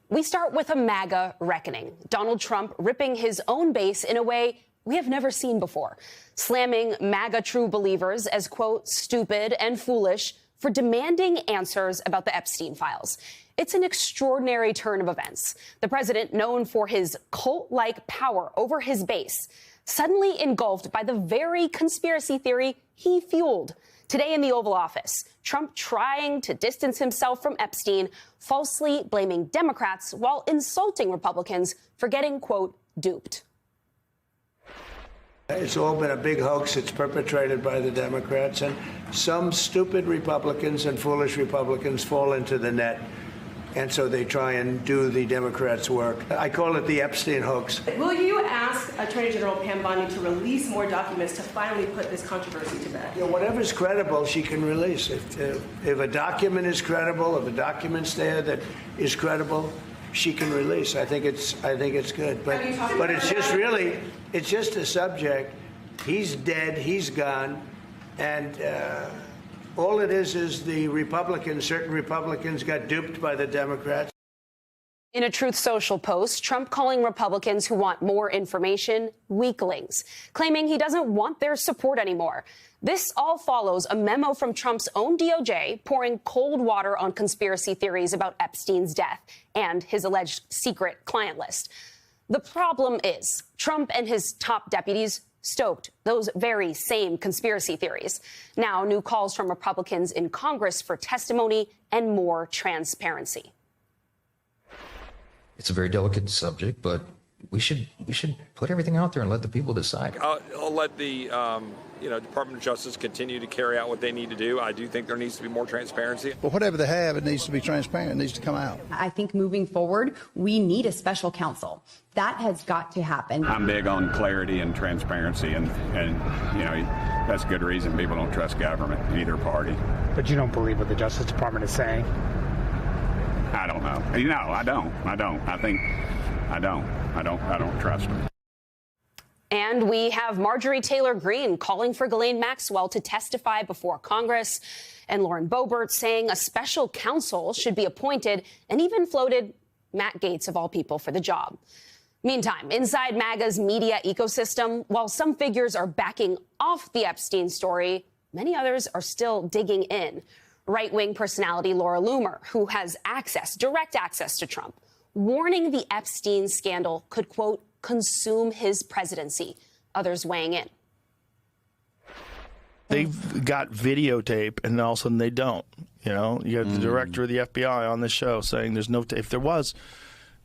We start with a MAGA reckoning. Donald Trump ripping his own base in a way we have never seen before, slamming MAGA true believers as, quote, stupid and foolish for demanding answers about the Epstein files. It's an extraordinary turn of events. The president, known for his cult-like power over his base, suddenly engulfed by the very conspiracy theory he fueled. Today in the Oval Office, Trump trying to distance himself from Epstein, falsely blaming Democrats while insulting Republicans for getting, quote, duped. It's all been a big hoax. It's perpetrated by the Democrats, and some stupid Republicans and foolish Republicans fall into the net, and so they try and do the Democrats' work. I call it the Epstein hoax. Will you ask Attorney General Pam Bondi to release more documents to finally put this controversy to bed? You know, whatever's credible, she can release. If a document is credible, if a document's there that is credible, she can release. I think it's good. But it's just really, it's just a subject. He's dead. He's gone, and all it is the Republicans, certain Republicans got duped by the Democrats. In a Truth Social post, Trump calling Republicans who want more information weaklings, claiming he doesn't want their support anymore. This all follows a memo from Trump's own DOJ pouring cold water on conspiracy theories about Epstein's death and his alleged secret client list. The problem is Trump and his top deputies stoked those very same conspiracy theories. Now, new calls from Republicans in Congress for testimony and more transparency. It's a very delicate subject, but we should put everything out there and let the people decide. I'll let the Department of Justice continue to carry out what they need to do. I do think there needs to be more transparency. But whatever they have, it needs to be transparent. It needs to come out. I think moving forward, we need a special counsel. That has got to happen. I'm big on clarity and transparency, and that's a good reason people don't trust government, either party. But you don't believe what the Justice Department is saying? I don't know. No, I don't. I don't trust them. And we have Marjorie Taylor Greene calling for Ghislaine Maxwell to testify before Congress, and Lauren Boebert saying a special counsel should be appointed, and even floated Matt Gaetz, of all people, for the job. Meantime, inside MAGA's media ecosystem, while some figures are backing off the Epstein story, many others are still digging in. Right-wing personality Laura Loomer, who has direct access to Trump, warning the Epstein scandal could, quote, consume his presidency. Others weighing in. They've got videotape, and all of a sudden they don't. You know, you have the director of the FBI on the show saying there's no tape. If there was,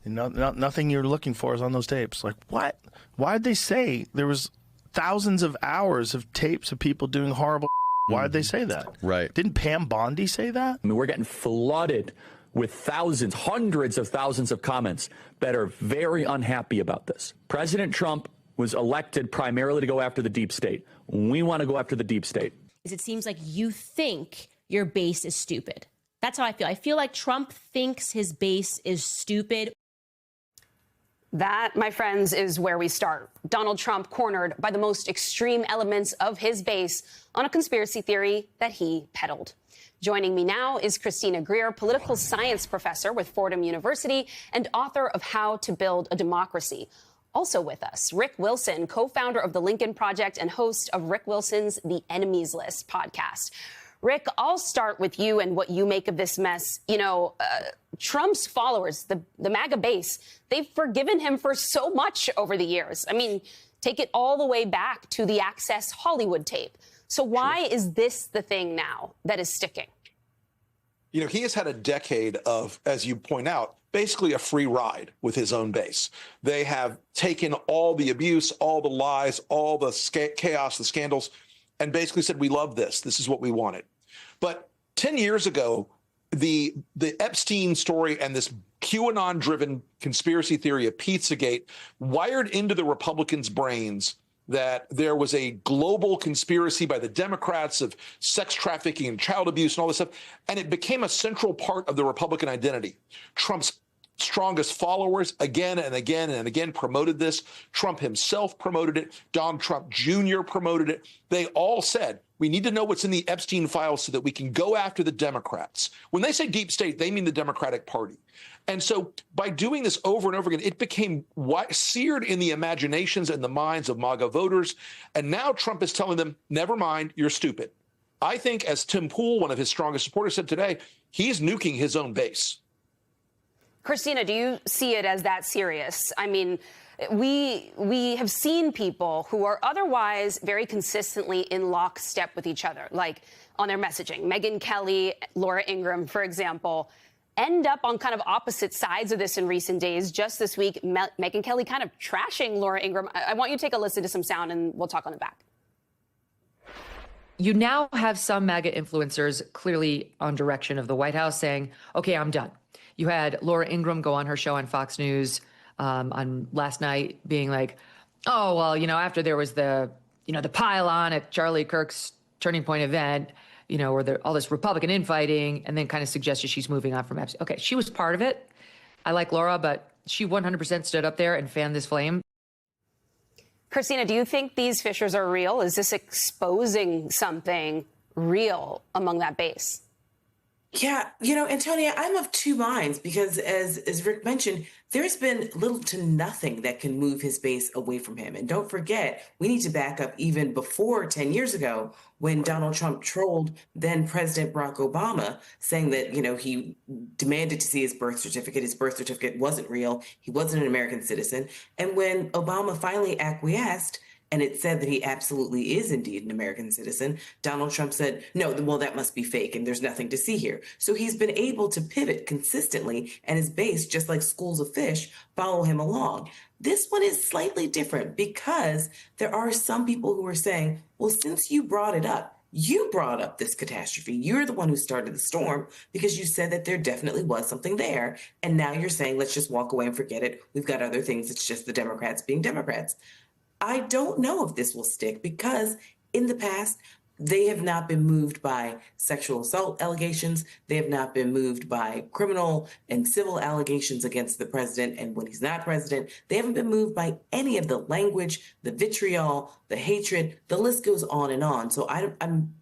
nothing you're looking for is on those tapes. Like, what? Why did they say there was thousands of hours of tapes of people doing horrible? Why did they say that? Right. Didn't Pam Bondi say that? I mean, we're getting flooded with thousands, hundreds of thousands of comments that are very unhappy about this. President Trump was elected primarily to go after the deep state. We want to go after the deep state. It seems like you think your base is stupid. That's how I feel. I feel like Trump thinks his base is stupid. That, my friends, is where we start. Donald Trump cornered by the most extreme elements of his base on a conspiracy theory that he peddled. Joining me now is Christina Greer, political science professor with Fordham University and author of How to Build a Democracy. Also with us, Rick Wilson, co-founder of the Lincoln Project and host of Rick Wilson's The Enemies List podcast. Rick, I'll start with you and what you make of this mess. Trump's followers, the MAGA base, they've forgiven him for so much over the years. I mean, take it all the way back to the Access Hollywood tape. So why is this the thing now that is sticking? You know, he has had a decade of, as you point out, basically a free ride with his own base. They have taken all the abuse, all the lies, all the chaos, the scandals, and basically said, we love this. This is what we wanted. But 10 years ago, the Epstein story and this QAnon-driven conspiracy theory of Pizzagate wired into the Republicans' brains that there was a global conspiracy by the Democrats of sex trafficking and child abuse and all this stuff. And it became a central part of the Republican identity. Trump's strongest followers again and again and again promoted this. Trump himself promoted it. Donald Trump Jr. promoted it. They all said, we need to know what's in the Epstein files so that we can go after the Democrats. When they say deep state, they mean the Democratic Party. And so by doing this over and over again, it became seared in the imaginations and the minds of MAGA voters. And now Trump is telling them, never mind, you're stupid. I think, as Tim Pool, one of his strongest supporters, said today, he's nuking his own base. Christina, do you see it as that serious? I mean, we have seen people who are otherwise very consistently in lockstep with each other, like on their messaging. Megyn Kelly, Laura Ingraham, for example, end up on kind of opposite sides of this in recent days. Just this week, Megyn Kelly kind of trashing Laura Ingraham. I want you to take a listen to some sound, and we'll talk on the back. You now have some MAGA influencers clearly on direction of the White House saying, OK, I'm done. You had Laura Ingraham go on her show on Fox News on last night being like, oh, well, after there was the pile-on at Charlie Kirk's Turning Point event, where all this Republican infighting, and then kind of suggested she's moving on from Epstein. Okay, she was part of it. I like Laura, but she 100% stood up there and fanned this flame. Christina, do you think these fissures are real? Is this exposing something real among that base? Yeah, Antonia, I'm of two minds because as Rick mentioned, there's been little to nothing that can move his base away from him. And don't forget, we need to back up even before 10 years ago when Donald Trump trolled then President Barack Obama, saying that, he demanded to see his birth certificate. His birth certificate wasn't real. He wasn't an American citizen. And when Obama finally acquiesced, and it said that he absolutely is indeed an American citizen, Donald Trump said, no, well, that must be fake and there's nothing to see here. So he's been able to pivot consistently, and his base, just like schools of fish, follow him along. This one is slightly different because there are some people who are saying, well, since you brought it up, you brought up this catastrophe. You're the one who started the storm because you said that there definitely was something there. And now you're saying, let's just walk away and forget it. We've got other things. It's just the Democrats being Democrats. I don't know if this will stick because in the past, they have not been moved by sexual assault allegations. They have not been moved by criminal and civil allegations against the president. And when he's not president, they haven't been moved by any of the language, the vitriol, the hatred. The list goes on and on. So I'm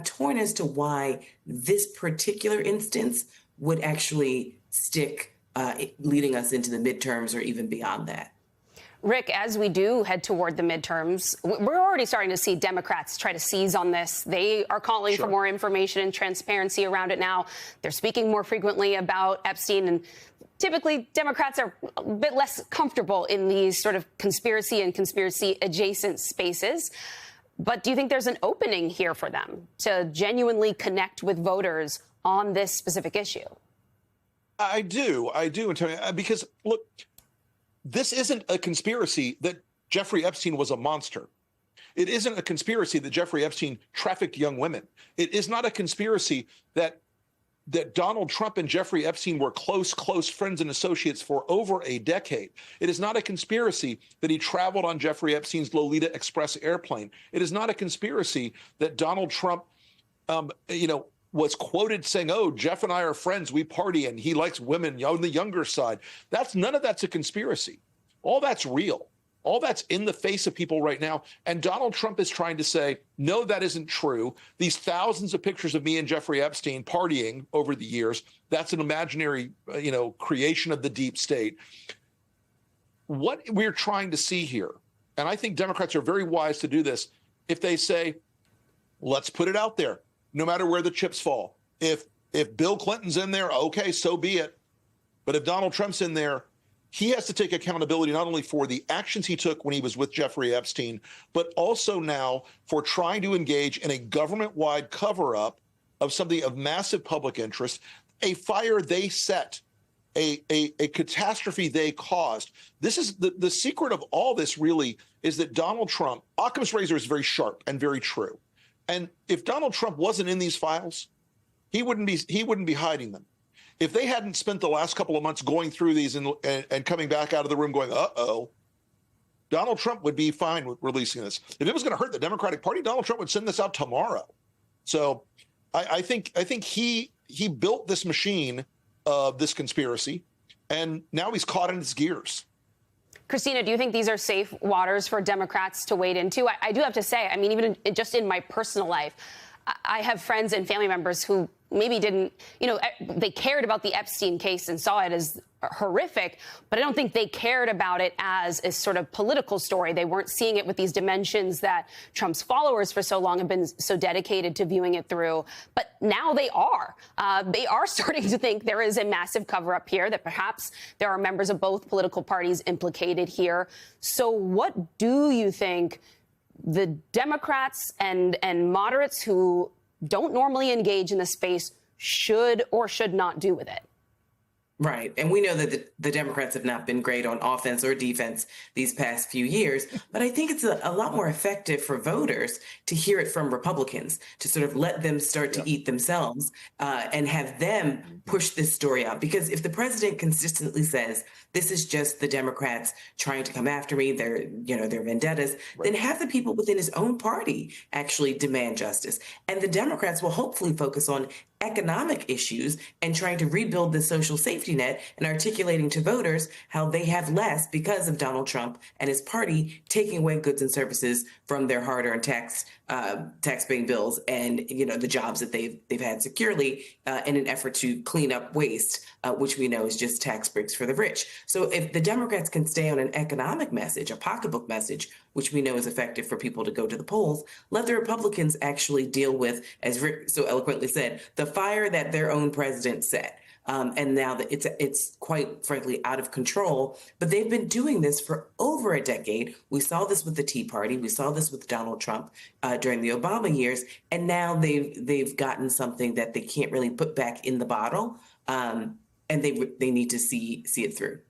torn as to why this particular instance would actually stick, leading us into the midterms or even beyond that. Rick, as we do head toward the midterms, we're already starting to see Democrats try to seize on this. They are calling for more information and transparency around it now. They're speaking more frequently about Epstein. And typically, Democrats are a bit less comfortable in these sort of conspiracy and conspiracy adjacent spaces. But do you think there's an opening here for them to genuinely connect with voters on this specific issue? I do, Antonio, because look, this isn't a conspiracy that Jeffrey Epstein was a monster. It isn't a conspiracy that Jeffrey Epstein trafficked young women. It is not a conspiracy that Donald Trump and Jeffrey Epstein were close friends and associates for over a decade. It is not a conspiracy that he traveled on Jeffrey Epstein's Lolita Express airplane. It is not a conspiracy that Donald Trump, was quoted saying, oh, Jeff and I are friends, we party, and he likes women on the younger side. None of that's a conspiracy. All that's real. All that's in the face of people right now. And Donald Trump is trying to say, no, that isn't true. These thousands of pictures of me and Jeffrey Epstein partying over the years, that's an imaginary, creation of the deep state. What we're trying to see here, and I think Democrats are very wise to do this, if they say, let's put it out there. No matter where the chips fall. If Bill Clinton's in there, okay, so be it. But if Donald Trump's in there, he has to take accountability not only for the actions he took when he was with Jeffrey Epstein, but also now for trying to engage in a government-wide cover-up of something of massive public interest, a fire they set, a catastrophe they caused. This is the secret of all this really is that Donald Trump, Occam's razor is very sharp and very true. And if Donald Trump wasn't in these files, he wouldn't be hiding them. If they hadn't spent the last couple of months going through these and coming back out of the room going, uh-oh, Donald Trump would be fine with releasing this. If it was going to hurt the Democratic Party, Donald Trump would send this out tomorrow. So I think he built this machine of this conspiracy, and now he's caught in its gears. Christina, do you think these are safe waters for Democrats to wade into? I do have to say, I mean, even just in my personal life, I have friends and family members who maybe didn't, they cared about the Epstein case and saw it as horrific, but I don't think they cared about it as a sort of political story. They weren't seeing it with these dimensions that Trump's followers for so long have been so dedicated to viewing it through. But now they are. They are starting to think there is a massive cover up here, that perhaps there are members of both political parties implicated here. So what do you think the Democrats and moderates who don't normally engage in the space should or should not do with it? Right. And we know that the Democrats have not been great on offense or defense these past few years. But I think it's a lot more effective for voters to hear it from Republicans, to sort of let them start to eat themselves and have them push this story out. Because if the president consistently says, this is just the Democrats trying to come after me, their vendettas, then have the people within his own party actually demand justice. And the Democrats will hopefully focus on economic issues and trying to rebuild the social safety net and articulating to voters how they have less because of Donald Trump and his party taking away goods and services from their hard-earned tax-paying bills and the jobs that they've had securely in an effort to clean up waste, which we know is just tax breaks for the rich. So if the Democrats can stay on an economic message, a pocketbook message, which we know is effective for people to go to the polls, let the Republicans actually deal with, as Rick so eloquently said, the fire that their own president set. And now that it's quite frankly out of control, but they've been doing this for over a decade. We saw this with the Tea Party. We saw this with Donald Trump during the Obama years. And now they've gotten something that they can't really put back in the bottle. And they need to see it through.